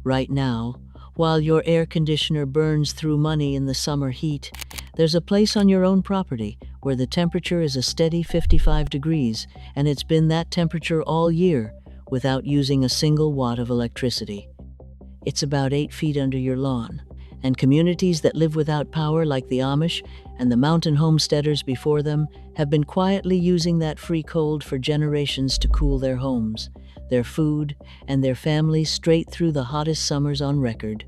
Right now, while your air conditioner burns through money in the summer heat, there's a place on your own property where the temperature is a steady 55 degrees, and it's been that temperature all year without using a single watt of electricity. It's about 8 feet under your lawn, and communities that live without power, like the Amish and the mountain homesteaders before them, have been quietly using that free cold for generations to cool their homes, their food, and their families straight through the hottest summers on record.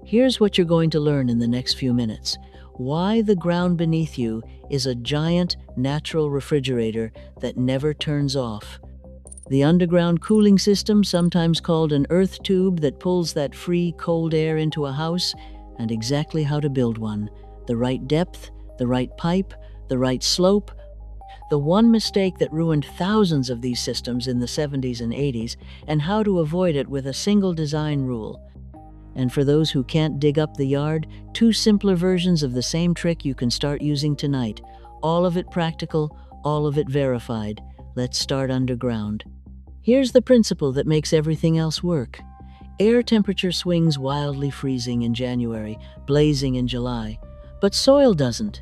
Here's what you're going to learn in the next few minutes: why the ground beneath you is a giant natural refrigerator that never turns off, the underground cooling system, sometimes called an earth tube, that pulls that free, cold air into a house, and exactly how to build one: the right depth, the right pipe, the right slope. The one mistake that ruined thousands of these systems in the 70s and 80s, and how to avoid it with a single design rule. And for those who can't dig up the yard, 2 simpler versions of the same trick you can start using tonight. All of it practical, all of it verified. Let's start underground. Here's the principle that makes everything else work. Air temperature swings wildly, freezing in January, blazing in July, but soil doesn't.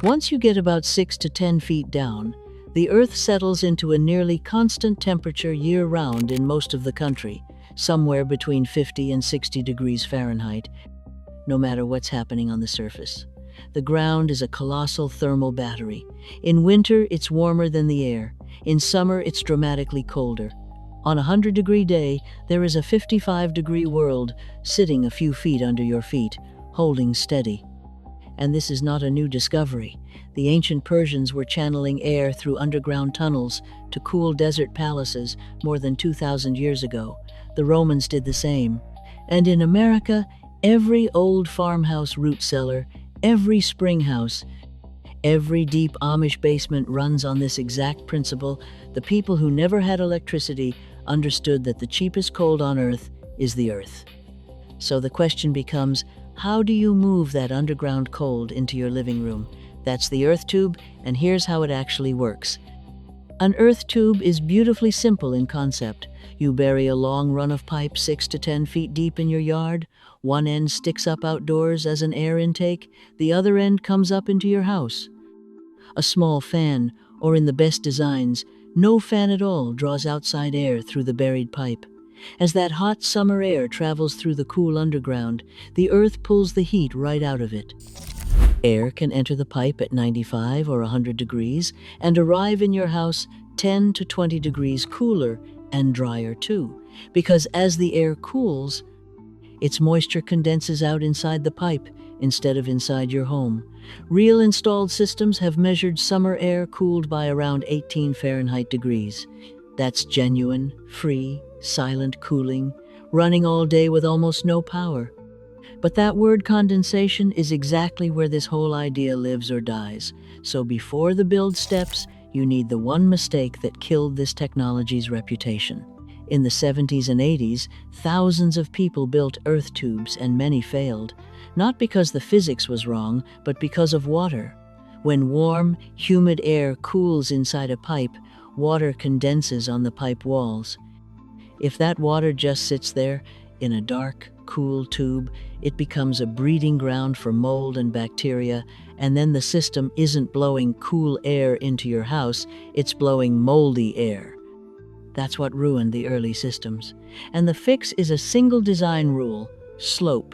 Once you get about 6 to 10 feet down, the earth settles into a nearly constant temperature year-round in most of the country, somewhere between 50 and 60 degrees Fahrenheit, no matter what's happening on the surface. The ground is a colossal thermal battery. In winter, it's warmer than the air. In summer, it's dramatically colder. On a 100-degree day, there is a 55-degree world sitting a few feet under your feet, holding steady. And this is not a new discovery. The ancient Persians were channeling air through underground tunnels to cool desert palaces more than 2,000 years ago. The Romans did the same. And in America, every old farmhouse root cellar, every spring house, every deep Amish basement runs on this exact principle. The people who never had electricity understood that the cheapest cold on Earth is the earth. So the question becomes, how do you move that underground cold into your living room? That's the earth tube, and here's how it actually works. An earth tube is beautifully simple in concept. You bury a long run of pipe 6 to 10 feet deep in your yard. One end sticks up outdoors as an air intake, the other end comes up into your house. A small fan, or in the best designs, no fan at all, draws outside air through the buried pipe. As that hot summer air travels through the cool underground, the earth pulls the heat right out of it. Air can enter the pipe at 95 or 100 degrees and arrive in your house 10 to 20 degrees cooler and drier too, because as the air cools, its moisture condenses out inside the pipe instead of inside your home. Real installed systems have measured summer air cooled by around 18 Fahrenheit degrees. That's genuine, free, silent cooling, running all day with almost no power. But that word condensation is exactly where this whole idea lives or dies. So before the build steps, you need the one mistake that killed this technology's reputation. In the 70s and 80s, thousands of people built earth tubes and many failed, not because the physics was wrong, but because of water. When warm, humid air cools inside a pipe, water condenses on the pipe walls. If that water just sits there in a dark, cool tube, it becomes a breeding ground for mold and bacteria, and then the system isn't blowing cool air into your house, it's blowing moldy air. That's what ruined the early systems. And the fix is a single design rule: slope.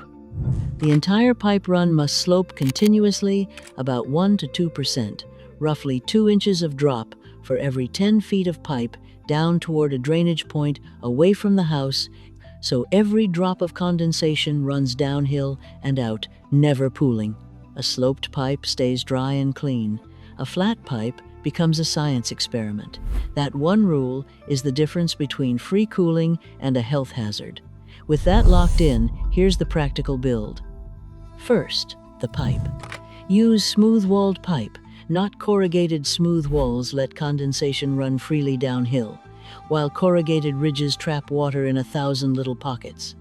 The entire pipe run must slope continuously about 1 to 2%, roughly 2 inches of drop for every 10 feet of pipe down toward a drainage point away from the house, so every drop of condensation runs downhill and out, never pooling. A sloped pipe stays dry and clean. A flat pipe becomes a science experiment. That one rule is the difference between free cooling and a health hazard. With that locked in, here's the practical build. First, the pipe. Use smooth-walled pipe, not corrugated. Smooth walls let condensation run freely downhill, while corrugated ridges trap water in 1,000 little pockets.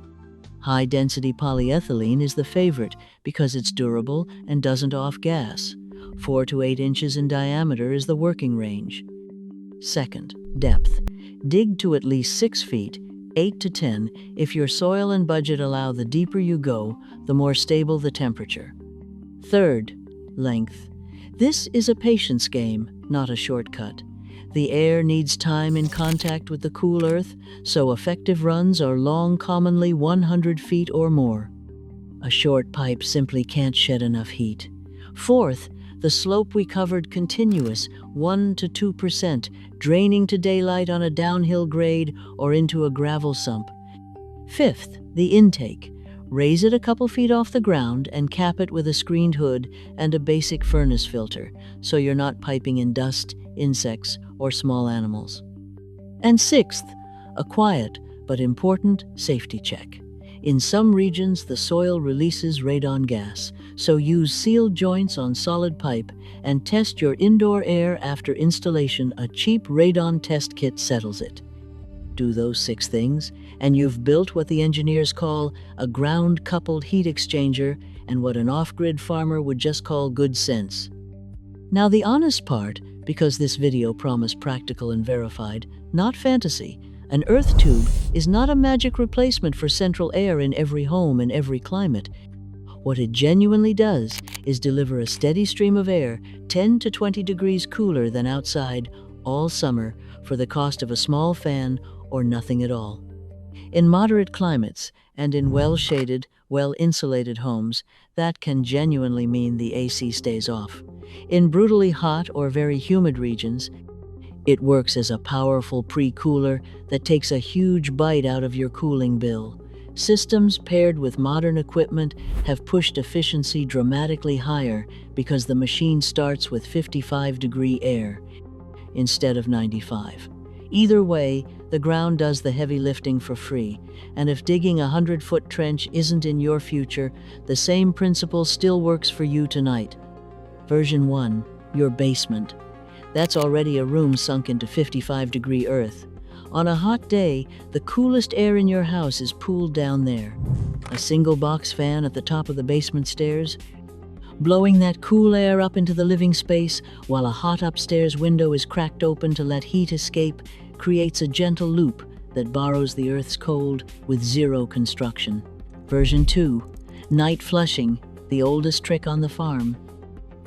High-density polyethylene is the favorite because it's durable and doesn't off-gas. 4 to 8 inches in diameter is the working range. Second, depth. Dig to at least 6 feet, 8 to 10. If your soil and budget allow, the deeper you go, the more stable the temperature. Third, length. This is a patience game, not a shortcut. The air needs time in contact with the cool earth, so effective runs are long, commonly 100 feet or more. A short pipe simply can't shed enough heat. Fourth, the slope we covered, continuous, 1 to 2%, draining to daylight on a downhill grade or into a gravel sump. Fifth, the intake. Raise it a couple feet off the ground and cap it with a screened hood and a basic furnace filter, so you're not piping in dust, insects, or small animals. And sixth, a quiet but important safety check. In some regions, the soil releases radon gas, so use sealed joints on solid pipe and test your indoor air after installation. A cheap radon test kit settles it. Do those 6 things, and you've built what the engineers call a ground-coupled heat exchanger and what an off-grid farmer would just call good sense. Now the honest part, because this video promised practical and verified, not fantasy, an earth tube is not a magic replacement for central air in every home and every climate. What it genuinely does is deliver a steady stream of air 10 to 20 degrees cooler than outside all summer for the cost of a small fan or nothing at all. In moderate climates and in well-shaded, well-insulated homes, that can genuinely mean the AC stays off. In brutally hot or very humid regions, it works as a powerful pre-cooler that takes a huge bite out of your cooling bill. Systems paired with modern equipment have pushed efficiency dramatically higher because the machine starts with 55-degree air instead of 95. Either way, the ground does the heavy lifting for free, and if digging a 100-foot trench isn't in your future, the same principle still works for you tonight. Version 1, your basement. That's already a room sunk into 55-degree earth. On a hot day, the coolest air in your house is pooled down there. A single box fan at the top of the basement stairs, blowing that cool air up into the living space while a hot upstairs window is cracked open to let heat escape, creates a gentle loop that borrows the earth's cold with zero construction. Version 2, night flushing, the oldest trick on the farm.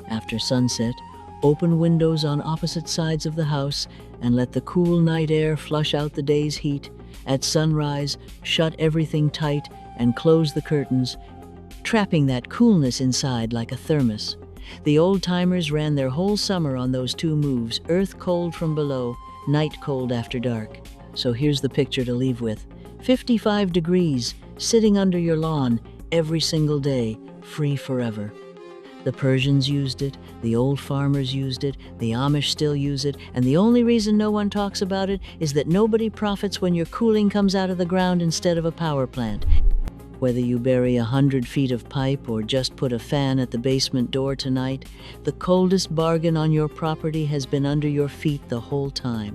After sunset, open windows on opposite sides of the house and let the cool night air flush out the day's heat. At sunrise, shut everything tight and close the curtains, trapping that coolness inside like a thermos. The old-timers ran their whole summer on those 2 moves, earth cold from below, night cold after dark. So here's the picture to leave with. 55 degrees, sitting under your lawn every single day, free forever. The Persians used it, the old farmers used it, the Amish still use it, and the only reason no one talks about it is that nobody profits when your cooling comes out of the ground instead of a power plant. Whether you bury 100 feet of pipe or just put a fan at the basement door tonight, the coldest bargain on your property has been under your feet the whole time.